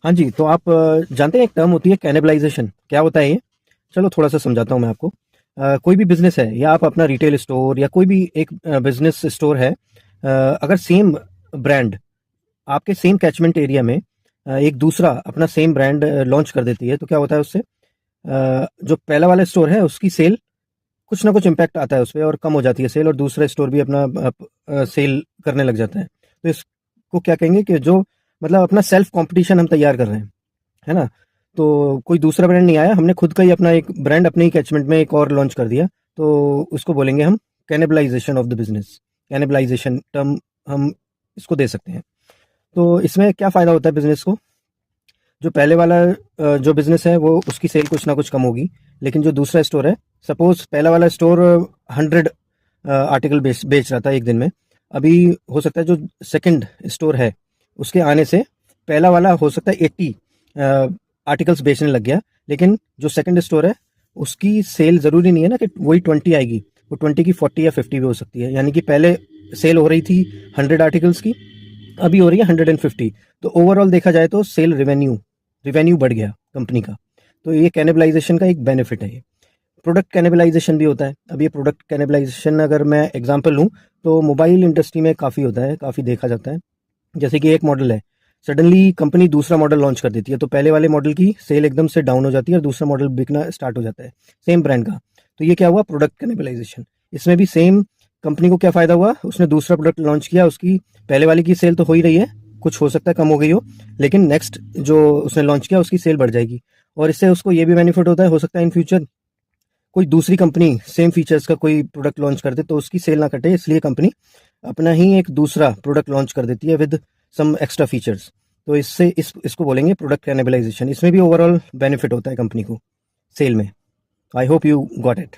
हाँ जी, तो आप जानते हैं एक टर्म होती है कैनिबलाइज़ेशन, क्या होता है ये? चलो थोड़ा-सा समझाता हूँ मैं आपको। कोई भी बिज़नेस है या आप अपना रिटेल स्टोर या कोई भी एक बिज़नेस स्टोर है, अगर सेम ब्रांड आपके सेम कैचमेंट एरिया में एक दूसरा अपना सेम ब्रांड लॉन्च कर देती है, तो क्या होता है उससे? जो पहला वाला स्टोर है उसकी सेल कुछ ना कुछ इम्पैक्ट आता है उसपे और कम हो जाती है सेल और दूसरा स्टोर भी अपना सेल करने लग जाता है। तो इसको क्या कहेंगे कि जो मतलब अपना सेल्फ कॉम्पिटिशन हम तैयार कर रहे हैं, है ना? तो कोई दूसरा ब्रांड नहीं आया, हमने खुद का ही अपना एक ब्रांड अपने ही कैचमेंट में एक और लॉन्च कर दिया, तो उसको बोलेंगे हम कैनिबलाइज़ेशन ऑफ द बिज़नेस। कैनिबलाइज़ेशन टर्म हम इसको दे सकते हैं। तो इसमें क्या फ़ायदा होता है बिज़नेस को? जो पहले वाला जो बिज़नेस है वो उसकी सेल कुछ ना कुछ कम होगी, लेकिन जो दूसरा स्टोर है, सपोज़ पहला वाला स्टोर 100 आर्टिकल बेच रहा था एक दिन में, अभी हो सकता है जो सेकंड स्टोर है, उसके आने से पहला वाला हो सकता है 80 आर्टिकल्स बेचने लग गया, लेकिन जो सेकंड स्टोर है, उसकी सेल ज़रूरी नहीं है ना कि वही 20 आएगी, वो 20 की 40 या 50 भी हो सकती है, यानी कि पहले सेल हो रही थी 100 आर्टिकल्स की, अभी हो रही है 150। तो ओवरऑल देखा जाए तो सेल रिवेन्यू रिवेन्यू बढ़ गया कंपनी का। तो ये कैनिबलाइजेशन का एक बेनिफिट है ये। प्रोडक्ट कैनिबलाइजेशन भी होता है। अब ये प्रोडक्ट कैनिबलाइजेशन अगर मैं एग्जांपल लूँ तो मोबाइल इंडस्ट्री में काफ़ी होता है, काफ़ी देखा जाता है। जैसे कि एक मॉडल है, सडनली कंपनी दूसरा मॉडल लॉन्च कर देती है, तो पहले वाले मॉडल की सेल एकदम से डाउन हो जाती है और दूसरा मॉडल बिकना स्टार्ट हो जाता है सेम ब्रांड का। तो ये क्या हुआ? Product cannibalisation. इसमें भी सेम कंपनी को क्या फ़ायदा हुआ? उसने दूसरा प्रोडक्ट लॉन्च किया, उसकी पहले वाले की सेल तो हो ही रही है, कुछ हो सकता है कम हो गई हो, लेकिन नेक्स्ट जो उसने लॉन्च किया उसकी सेल बढ़ जाएगी और इससे उसको ये भी बेनिफिट होता है, हो सकता है इन फ्यूचर कोई दूसरी कंपनी सेम फीचर्स का कोई प्रोडक्ट लॉन्च कर दे तो उसकी सेल ना कटे, इसलिए कंपनी अपना ही एक दूसरा प्रोडक्ट लॉन्च कर देती है विद सम एक्स्ट्रा फीचर्स। तो इससे इसको बोलेंगे प्रोडक्ट कैनिबलाइजेशन। इसमें भी ओवरऑल बेनिफिट होता है कंपनी को सेल में। I hope you got it.